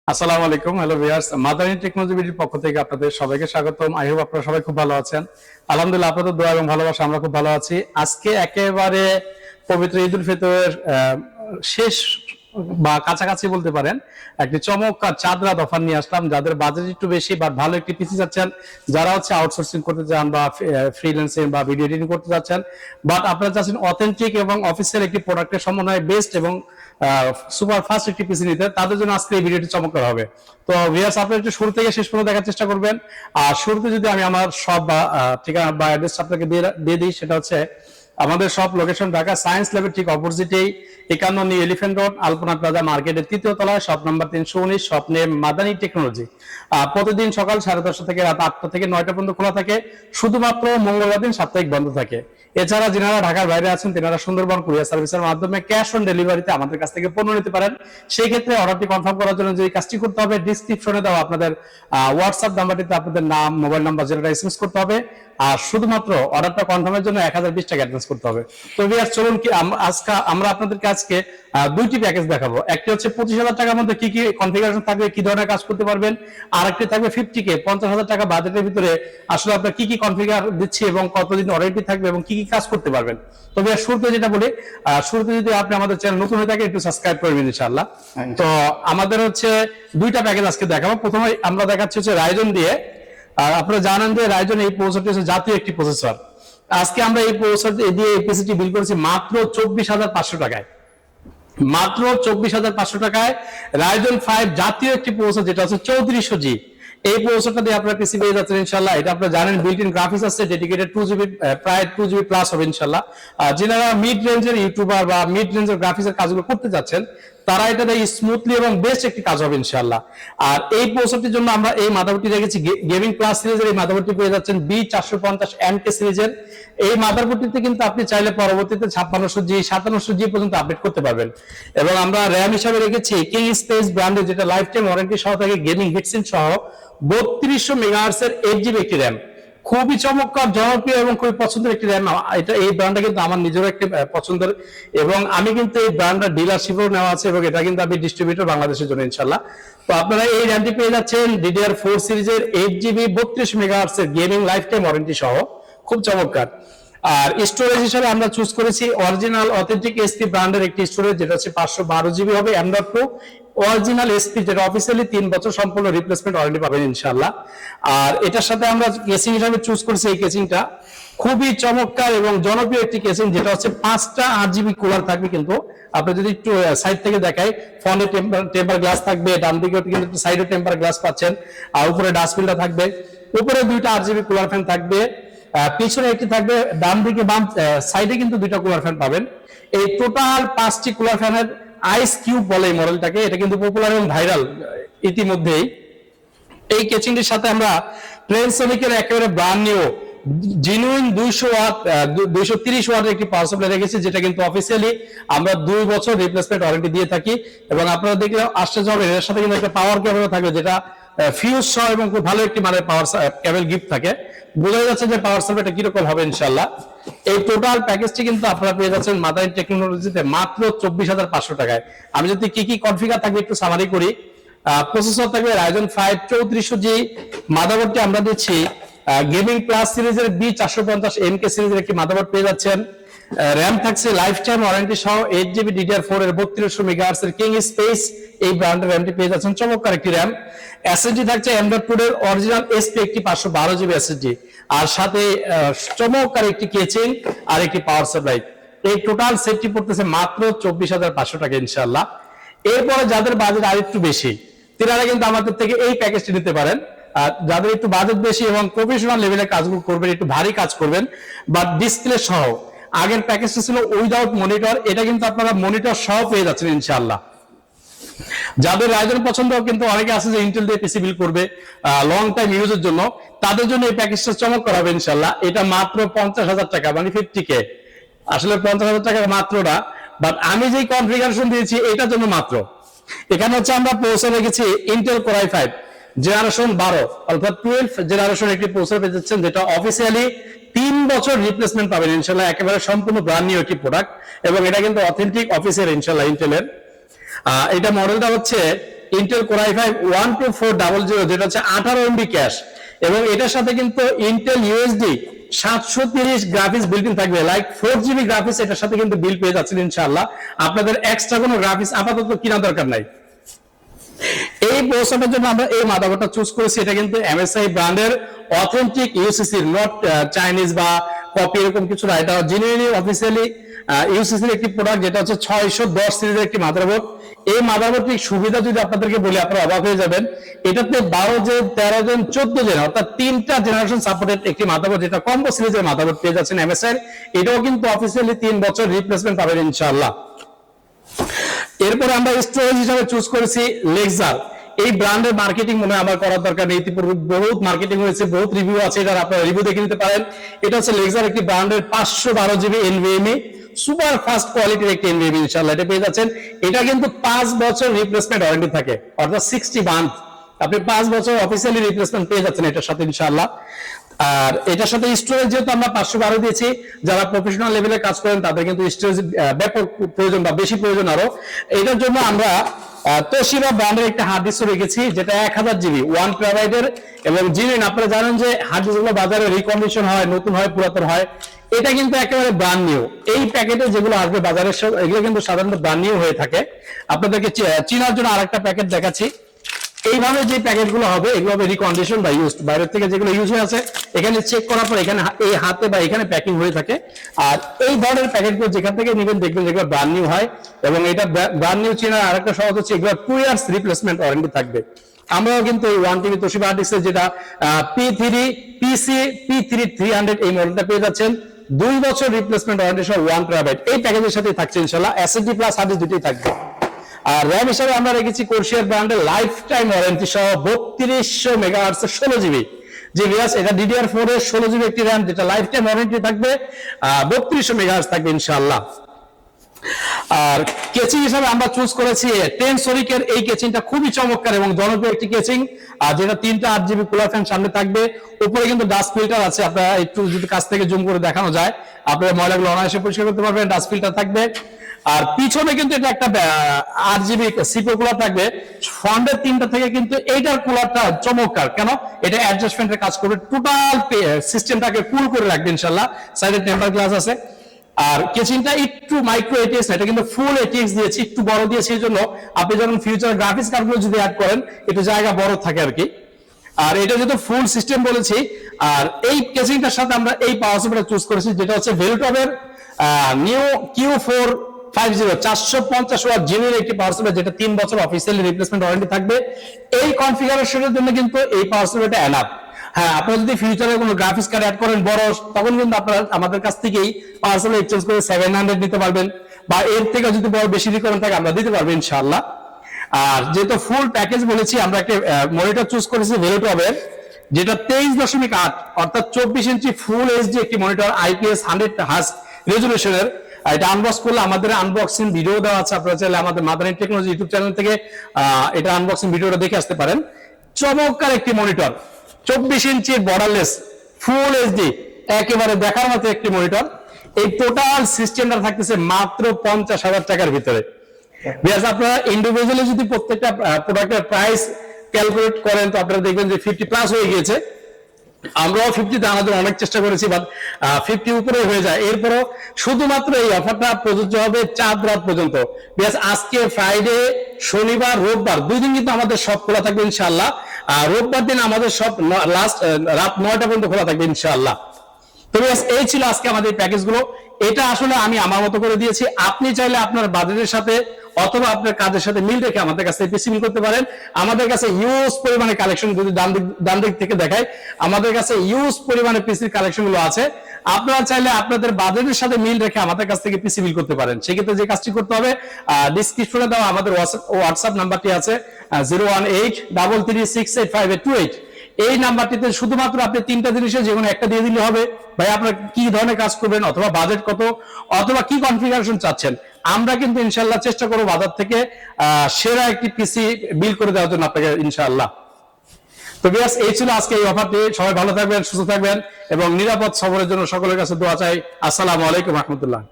আসসালামু আলাইকুম, hello viewers, Madani technology বিডির পক্ষ থেকে আপনাদের সবাইকে স্বাগতম। আই হোপ আপনারা সবাই খুব ভালো আছেন। আলহামদুলিল্লাহ, আপনাদের দোয়া এবং ভালোবাসা আমরা খুব ভালো আছি। আজকে একেবারে পবিত্র ঈদ উল ফিতরের শেষ বা কাছাকাছি বলতে পারেন, একটি চমৎকার চাঁদ রাত অফার নিয়ে আসলাম। যাদের বাজেট একটু বেশি বা ভালো একটি পিসি চাচ্ছেন, যারা হচ্ছে আউটসোর্সিং করতে চান বা ফ্রিল্যান্সিং বা ভিডিও এডিটিং করতে চাচ্ছেন, বাট আপনারা চাচ্ছেন অথেন্টিক এবং অফিসিয়াল একটি প্রোডাক্টের সমন্বয়ে বেস্ট এবং সুপার ফাস্ট একটি পিসি নিতে, তাদের জন্য আজকে এই ভিডিওটি চমৎকার হবে। তো ভিউয়ার্স, আপনারা একটু শুরু থেকে শেষ পর্যন্ত দেখার চেষ্টা করবেন। আর শুরুতে যদি আমি আমার সব বা ঠিকানা বা অ্যাড্রেস আপনাকে দিয়ে দিই, সেটা হচ্ছে আমাদের সব লোকেশন ঢাকা সায়েন্স ল্যাবের ঠিক অপোজিটেই 51 নিউ এলিফ্যান্ট রোড, আলপনা প্লাজা মার্কেটের 3য় তলায়, shop number 319, shop name Madani technology. প্রতিদিন সকাল 10:30 থেকে রাত 8টা থেকে 9টা পর্যন্ত খোলা থাকে। শুধুমাত্র মঙ্গলবার দিন সাপ্তাহিক বন্ধ থাকে। এছাড়া যারা ঢাকার বাইরে আছেন, তেনারা সুন্দরবন কুরিয়ার সার্ভিসের মাধ্যমে ক্যাশ অন ডেলিভারিতে আমাদের কাছ থেকে পণ্য নিতে পারেন। সেই ক্ষেত্রে অর্ডারটি কনফার্ম করার জন্য যে কাজটি করতে হবে, ডিসক্রিপশনে দেওয়া আপনাদের হোয়াটসঅ্যাপ নাম্বারটিতে আপনাদের নাম, মোবাইল নাম্বার যেটা এসএমএস করতে হবে। আর শুধুমাত্র অর্ডারটা কনফার্মের জন্য 1020 টাকা অ্যাডভান্স করতে হবে। তো ভিউয়ার্স, চলুন কি আমরা আপনাদেরকে আজকে দুইটি প্যাকেজ দেখাবো। একটি হচ্ছে 25,000 টাকার মধ্যে কি কি কনফিগারেশন থাকবে, কি ধরনের কাজ করতে পারবেন। আর একটি থাকবে 50K 50,000 টাকা বাজেটের ভিতরে আসলে আপনার কি কি কনফিগার দিচ্ছি এবং কতদিন ওয়ারেন্টি থাকবে এবং কি কি কাজ করতে পারবেন। তবে শুরুতে যেটা বলি, শুরুতে যদি আপনি আমাদের চ্যানেল নতুন হয়ে থাকে, একটু সাবস্ক্রাইব করবেন ইনশাআল্লাহ। তো আমাদের হচ্ছে দুইটা প্যাকেজ আজকে দেখাবো। প্রথমে আমরা দেখাচ্ছি হচ্ছে রাইজন দিয়ে। আর আপনারা জানেন যে রাইজন এই প্রসেসরটি হচ্ছে জাতীয় একটি প্রসেসর। আজকে আমরা এই প্রসেসর দিয়ে এই পিসিটি বিল করেছি মাত্র 24,500 টাকায়। মাত্র 24,500 টাকায় রাইজন 5 জাতীয় একটি প্রসেসর, যেটা হচ্ছে 3400G। এই প্রসেসরটা দিয়ে আপনারা পিসি পেয়ে যাচ্ছেন ইনশাআল্লাহ। এটা আপনারা জানেন বিল্ট ইন গ্রাফিক্স আছে, ডেডিকেটেড 2GB, প্রায় 2GB প্লাস হবে ইনশাআল্লাহ। যারা মিড রেঞ্জের ইউটিউবার বা মিড রেঞ্জের গ্রাফিক্সের কাজগুলো করতে যাচ্ছেন, তারা এটা দিয়ে স্মুথলি এবং বেস্ট একটি কাজ হবে ইনশাআল্লাহ। আর এই প্রসেসরটির জন্য আমরা এই মাদারবোর্ডটি রেখেছি গেমিং প্লাস সিরিজের। এই মাদারবোর্ডটি পেয়ে যাচ্ছেন B450 MK সিরিজের। এই মাদারবোর্ডটিতে কিন্তু আপনি চাইলে পরবর্তীতে 5600G 5700G পর্যন্ত আপডেট করতে পারবেন। এবং আমরা র্যাম হিসাবে রেখেছি কিং স্পেস ব্র্যান্ডের, যেটা লাইফ টাইম ওয়ারেন্টি সহ থাকে, গেমিং হিটসিন সহ 3200 মেগাহার্টজের 8GB একটি র্যাম। খুবই চমৎকার, জনপ্রিয় এবং খুবই পছন্দের একটি র্যাম। এটা এই ব্র্যান্ডটা কিন্তু আমার নিজেরও একটি পছন্দের, এবং আমি কিন্তু এই ব্র্যান্ডের ডিলারশিপও নেওয়া আছে এবং এটা কিন্তু আমি ডিস্ট্রিবিউটর বাংলাদেশের জন্য ইনশাআল্লাহ। তো আপনারা এই র্যামটি পেয়ে যাচ্ছেন DDR4 সিরিজের 8GB 32 মেগাহার্টজের গেমিং লাইফ টাইম ওয়ারেন্টি সহ, খুব চমৎকার। আর স্টোরেজ হিসেবে আমরা চুজ করেছি অরিজিনাল অথেন্টিক এসপি ব্র্যান্ডের একটি স্টোরেজ, যেটা হচ্ছে 512GB হবে M.2 অরিজিনাল এসপি, যেটা অফিসিয়ালি 3 বছর সম্পূর্ণ রিপ্লেসমেন্ট ওয়ারেন্টি পাবেন ইনশাআল্লাহ। আর এটার সাথে আমরা কেসিং হিসেবে চুজ করেছি এই কেসিংটা, খুবই চমৎকার এবং জনপ্রিয় একটি কেসিং, যেটা হচ্ছে 5টা 8GB কুলার থাকবে। কিন্তু আপনি যদি একটু সাইড থেকে দেখাই, ফ্রন্টে টেম্পার গ্লাস থাকবে, ডান দিকে কিন্তু সাইডে টেম্পার গ্লাস পাচ্ছেন, আর উপরে ডাস্টবিনটা থাকবে, উপরে 2টা 8GB কুলার ফ্যান থাকবে, পিছনে একটি থাকবে, ডান দিকে বাম সাইডে কিন্তু 2টা কুলার ফ্যান পাবেন। এই টোটাল 5টি কুলার ফ্যানের আইস কিউব বলে এই মডেলটাকে, এটা কিন্তু পপুলার এবং ভাইরাল ইতিমধ্যেই। এই কেচিংটির সাথে আমরা ট্রেনসোনিকের একেবারে ব্র্যান্ড নিউ জেনুইন 230 ওয়াটের একটি পাওয়ার সাপ্লাই রেখেছি, যেটা কিন্তু অফিসিয়ালি আমরা 2 বছর রিপ্লেসমেন্ট ওয়ারেন্টি দিয়ে থাকি। এবং আপনারা দেখলে আশ্চর্য হবেন, এর সাথে কিন্তু একটা পাওয়ার কেবল থাকবে, যেটা ফিউজ সহ এবং খুব ভালো একটি মানে পাওয়ার কেবল গিফট থাকে। বোঝা যাচ্ছে যে পাওয়ার সাপ্লাইটা কিরকম হবে ইনশাআল্লাহ। এই টোটাল প্যাকেজটি কিন্তু আপনারা পেয়ে যাচ্ছেন মাদানী টেকনোলজিতে মাত্র 24,500 টাকায়। আমি যদি কি কি কনফিগার থাকবে একটু সামারি করি। প্রসেসর থাকবে রাইজন 5 3400G, মাদারবোর্ডটি আমরা দিচ্ছি গেমিং প্লাস সিরিজের B450 MK সিরিজের একটি মাদারবোর্ড পেয়ে যাচ্ছেন। র্যাম থাকছে লাইফ টাইম ওয়ারেন্টি সহ 8GB DDR4 এর 3200 মেগাহার্টজ এর কিং স্পেস, এই ব্র্যান্ডের র্যামটি পেয়ে যাচ্ছেন, চমৎকার একটি র্যাম। এসএসডি থাকছে M.2 এর অরিজিনাল এসপি একটি 512GB এসএসডি, আর সাথে চমৎকার একটি কেচিং আর একটি পাওয়ার সাপ্লাই। এই টোটাল সেটটি পড়তেছে মাত্র 24,500 টাকা ইনশাআল্লাহ। এরপরে যাদের বাজেট আরেকটু বেশি, তারা কিন্তু আমাদের থেকে এই প্যাকেজটি নিতে পারেন। আর যাদের একটু বাজেট বেশি এবং প্রফেশনাল লেভেলের কাজগুলো করবেন, একটু ভারী কাজ করবেন বা ডিসপ্লে সহ, আগের প্যাকেজটা ছিল উইদাউট মনিটর, এটা কিন্তু আপনারা মনিটর সহ পেয়ে যাচ্ছেন ইনশাআল্লাহ। যাদের রাইজন পছন্দ, কিন্তু অনেকে আছে যে ইন্টেল দিয়ে পিসি বিল করবে লং টাইম ইউজের জন্য, তাদের জন্য এই প্যাকেজটা চমৎকার হবে ইনশাআল্লাহ। এটা মাত্র 50,000 টাকা, মানে 50K। আসলে 50,000 টাকা মাত্র না, বাট আমি যে কনফিগারেশন দিয়েছি এটার জন্য মাত্র। এখানে হচ্ছে আমরা প্রসেসর রেখেছি ইন্টেল কোর i5 জেনারেশন 12 অর্থাৎ 12 জেনারেশন একটি প্রসেসর পেয়ে যাচ্ছেন, যেটা অফিসিয়ালি 3 বছর রিপ্লেসমেন্ট পাবেন ইনশাআল্লাহ। একেবারে সম্পূর্ণ ব্র্যান্ড নিউ একটি প্রোডাক্ট, এবং এটা কিন্তু অথেন্টিক অফিসিয়াল ইনশাআল্লাহ ইন্টেলের। এটা মডেলটা হচ্ছে ইন্টেল কোর i5 12400 যেটা হচ্ছে 18 MB ক্যাশ, এবং এটার সাথে কিন্তু Intel USD 730 graphics built in থাকবে, লাইক 4GB গ্রাফিক্স এটার সাথে কিন্তু বিল পেয়ে যাচ্ছেন ইনশাআল্লাহ। আপনাদের এক্সট্রা কোনো গ্রাফিক্স আপাতত কিনা দরকার নাই। এই প্রসেসরের জন্য আমরা এই মাদারবোর্ডটা চুজ করেছি, এটা কিন্তু MSI ব্র্যান্ডের অথেন্টিক ইউসিসি, নট চাইনিজ বা কপি এরকম কিছু না, এটা জেনুইনলি অফিসিয়ালি ইউসিসির একটি প্রোডাক্ট, যেটা হচ্ছে 610 সিরিজের একটি মাদারবোর্ড। এই মাদারবোর্ডটির সুবিধা যদি আপনাদেরকে বলি আপনারা অবাক হয়ে যাবেন। এটাতে 12 জেন, 13 জেন, 14 জেন অর্থাৎ 3টা জেনারেশন সাপোর্টেড একটি মাদারবোর্ড, যেটা কম্বো সিরিজের মাদারবোর্ড পেয়ে যাচ্ছেন MSI। এটাও কিন্তু অফিসিয়ালি 3 বছর রিপ্লেসমেন্ট পাবেন ইনশাআল্লাহ। এরপরে আমরা স্টোরেজ হিসেবে চুজ করেছি লেক্সার। এই ব্র্যান্ডের মার্কেটিং মনে হয় আমার করার দরকার নেই, ইতিপূর্বে বহুত মার্কেটিং হয়েছে, বহুত রিভিউ আছে, এটার আপনারা রিভিউ দেখে নিতে পারেন। এটা হচ্ছে লেক্সার একটি ব্র্যান্ডের 512GB NVMe সুপার ফাস্ট কোয়ালিটির একটি NVMe ইনশাআল্লাহ এটা পেয়ে যাচ্ছেন। এটা কিন্তু 5 বছর রিপ্লেসমেন্ট ওয়ারেন্টি থাকে, অর্থাৎ 60 মান্থ আপনি 5 বছর অফিসিয়ালি রিপ্লেসমেন্ট পেয়ে যাচ্ছেন এটার সাথে ইনশাআল্লাহ। আর এটার সাথে স্টোরেজ যেহেতু আমরা 512 দিয়েছি, যারা প্রফেশনাল লেভেলে কাজ করেন তাদের কিন্তু স্টোরেজ ব্যাপক প্রয়োজন বা বেশি প্রয়োজন আরো। এটার জন্য আমরা তোশিবা ব্র্যান্ডের একটা হার্ড ডিস্ক রেখেছি, যেটা 1000GB 1 টেরাবাইটের, এবং জিনিন আপনারা জানেন যে হার্ড ডিস্কগুলো বাজারে রিকন্ডিশন হয়, নতুন হয়, পুরাতন হয়। এটা কিন্তু একেবারে ব্র্যান্ড নিউ। এই প্যাকেটে যেগুলো আসবে বাজারে এগুলো কিন্তু সাধারণত ব্র্যান্ড নিউ হয়ে থাকে। আপনাদেরকে চিনার জন্য আরেকটা প্যাকেট দেখাচ্ছি। এইভাবে যে প্যাকেটগুলো হবে এগুলো হবে রিকন্ডিশন বা ইউজড, বাইরের থেকে যেগুলো ইউজ হয়ে আছে এখানে চেক করার পর এখানে এই হাতে বা এখানে প্যাকিং হয়ে থাকে। আর এই ধরনের প্যাকেটগুলো যেখান থেকে নেবেন দেখবেন যেগুলো ব্র্যান্ড নিউ হয়, এবং এটা ব্র্যান্ড নিউ চেনার আরেকটা সহজ হচ্ছে এগুলো 2 ইয়ার্স রিপ্লেসমেন্ট ওয়ারেন্টি থাকবে। আমরাও কিন্তু এই 1TB তোশিবা হার্ড ডিস্কের যেটা P3 300 এই মডেলটা পেয়ে যাচ্ছেন 2 বছর রিপ্লেসমেন্ট ওয়ারেন্টি সহ 1 টেরাবাইট এই প্যাকেজের সাথে থাকছে ইনশাআল্লাহ। SSD প্লাস হার্ড ডিস্ক দুটোই থাকবে। আর র‍্যাম হিসেবে আমরা রেখেছি কোরশিয়ার ব্র্যান্ডের লাইফ টাইম ওয়ারেন্টি সহ 3200 মেগাহার্টজ 16GB জিবিএস। এটা DDR4 এর 16GB একটি র‍্যাম, যেটা লাইফ টাইম ওয়ারেন্টি থাকবে, 3200 মেগাহার্টজ থাকবে ইনশাআল্লাহ। আর কেচিং হিসেবে আমরা চুজ করেছি টেনসরিকের এই কেচিংটা, খুবই চমৎকার এবং জনপ্রিয় একটি কেচিং, আর যেটা 3টা 8GB কুলার ফ্যান সামনে থাকবে। উপরে কিন্তু ডাস্ট ফিল্টার আছে, আপনারা একটু যদি কাছ থেকে জুম করে দেখানো যায় আপনারা ময়লাগুলো অনায়াসে পরিষ্কার করতে পারবেন, ডাস্ট ফিল্টার থাকবে। আর পিছনে কিন্তু এটা একটা 8GB সিপো কুলার থাকবে। ফ্রন্টের 3টা থেকে কিন্তু এইটার কুলারটা চমৎকার, কেন এটা অ্যাডজাস্টমেন্টের কাজ করবে, টোটাল সিস্টেমটাকে কুল করে রাখবে ইনশাআল্লাহ। সাইডে টেম্পার গ্লাস আছে। আর কেচিংটা একটু মাইক্রো ATX, এটা কিন্তু ফুল ATX দিয়েছি, একটু বড় দিয়েছি, এই জন্য আপনি যখন ফিউচার গ্রাফিক্স কার্ডগুলো যদি অ্যাড করেন একটু জায়গা বড় থাকে আর কি। আর এটা যেহেতু ফুল সিস্টেম বলেছি, আর এই কেচিংটার সাথে আমরা এই পাওয়ার সাপ্লাইটা চুজ করেছি, যেটা হচ্ছে ভেলটপের নিউ Q450 450 ওয়াট জেনুইন একটি পাওয়ার সাপ্লাই, যেটা 3 বছর অফিসিয়ালি রিপ্লেসমেন্ট ওয়ারেন্টি থাকবে। এই কনফিগারেশনের জন্য কিন্তু এই পাওয়ার সাপ্লাইটা এনাফ। হ্যাঁ, আপনারা যদি ফিউচারে কোনো গ্রাফিক্স কার্ড অ্যাড করেন বড়, তখন কিন্তু আপনারা আমাদের কাছ থেকেই পাওয়ার সাপ্লাই এক্সচেঞ্জ করে 700 নিতে পারবেন, বা এর থেকে যদি বড় বেশি রিকোয়ারমেন্ট থাকে আমরা দিতে পারবো ইনশাআল্লাহ। আর যেহেতু ফুল প্যাকেজ বলেছি, আমরা একটা মনিটর চুজ করেছি ভেলটপের, যেটা 23.8 অর্থাৎ 24 ইঞ্চি ফুল এইচডি একটি মনিটর, IPS 100 রেজুলেশনের। এটা আনবক্স করলে আমাদের আনবক্সিং ভিডিও দেওয়া আছে, আপনারা চাইলে আমাদের মাদারনেট টেকনোলজি ইউটিউব চ্যানেল থেকে এটা আনবক্সিং ভিডিওটা দেখে আসতে পারেন। চমৎকার একটি মনিটর, 24 ইঞ্চির বর্ডারলেস ফুল এইচডি, একেবারে দেখার মতো একটি মনিটর। এই টোটাল সিস্টেমটা থাকতেছে মাত্র 50,000 টাকার ভিতরে। বিকজ আপনারা ইন্ডিভিজুয়ালি যদি প্রত্যেকটা প্রোডাক্টের প্রাইস ক্যালকুলেট করেন তো আপনারা দেখবেন যে 50 প্লাস হয়ে গিয়েছে। আমরাও 50 আনার জন্য অনেক চেষ্টা করেছি, বাট 50 উপরে হয়ে যায়। এরপরও শুধুমাত্র এই অফারটা প্রযোজ্য হবে চাঁদ রাত পর্যন্ত। বিকজ আজকে ফ্রাইডে, শনিবার, রোববার 2 দিন কিন্তু আমাদের সব খোলা থাকবে ইনশাআল্লাহ। আর রোববার দিন আমাদের সব লাস্ট রাত 9টা পর্যন্ত খোলা থাকবে ইনশাআল্লাহ। তো এই ছিল আজকে আমাদের প্যাকেজগুলো। এটা আসলে আমি আমার মতো করে দিয়েছি, আপনি চাইলে আপনার বাজেটের সাথে অথবা আপনার কাজের সাথে মিল রেখে আমাদের কাছে পিসি বিল করতে পারেন। আমাদের কাছে ইউজ পরিমাণে কালেকশন, যদি ডান দিক থেকে দেখায় আমাদের কাছে ইউজ পরিমাণে পিসির কালেকশন গুলো আছে। আপনারা চাইলে আপনাদের বাজেটের সাথে মিল রেখে আমাদের কাছ থেকে পিসি বিল করতে পারেন। সেক্ষেত্রে যে কাজটি করতে হবে, ডিসক্রিপশনে দেওয়া আমাদের হোয়াটসঅ্যাপ নাম্বারটি আছে 01833685828। এই নাম্বারটিতে শুধুমাত্র আপনি 3টা জিনিসের যে কোনো একটা দিয়ে দিলে হবে। ভাই আপনার কি ধরনের কাজ করবেন, অথবা বাজেট কত, অথবা কি কনফিগারেশন চাচ্ছেন, আমরা কিন্তু ইনশাআল্লাহ চেষ্টা করব বাজার থেকে সেরা একটি পিসি বিল করে দেওয়ার জন্য আপনাকে ইনশাআল্লাহ। তো বিয়াস, এই ছিল আজকে এই অফারটি। সবাই ভালো থাকবেন, সুস্থ থাকবেন এবং নিরাপদ সফরের জন্য সকলের কাছে দোয়া চাই। আসসালামু আলাইকুম রহমতুল্লাহ।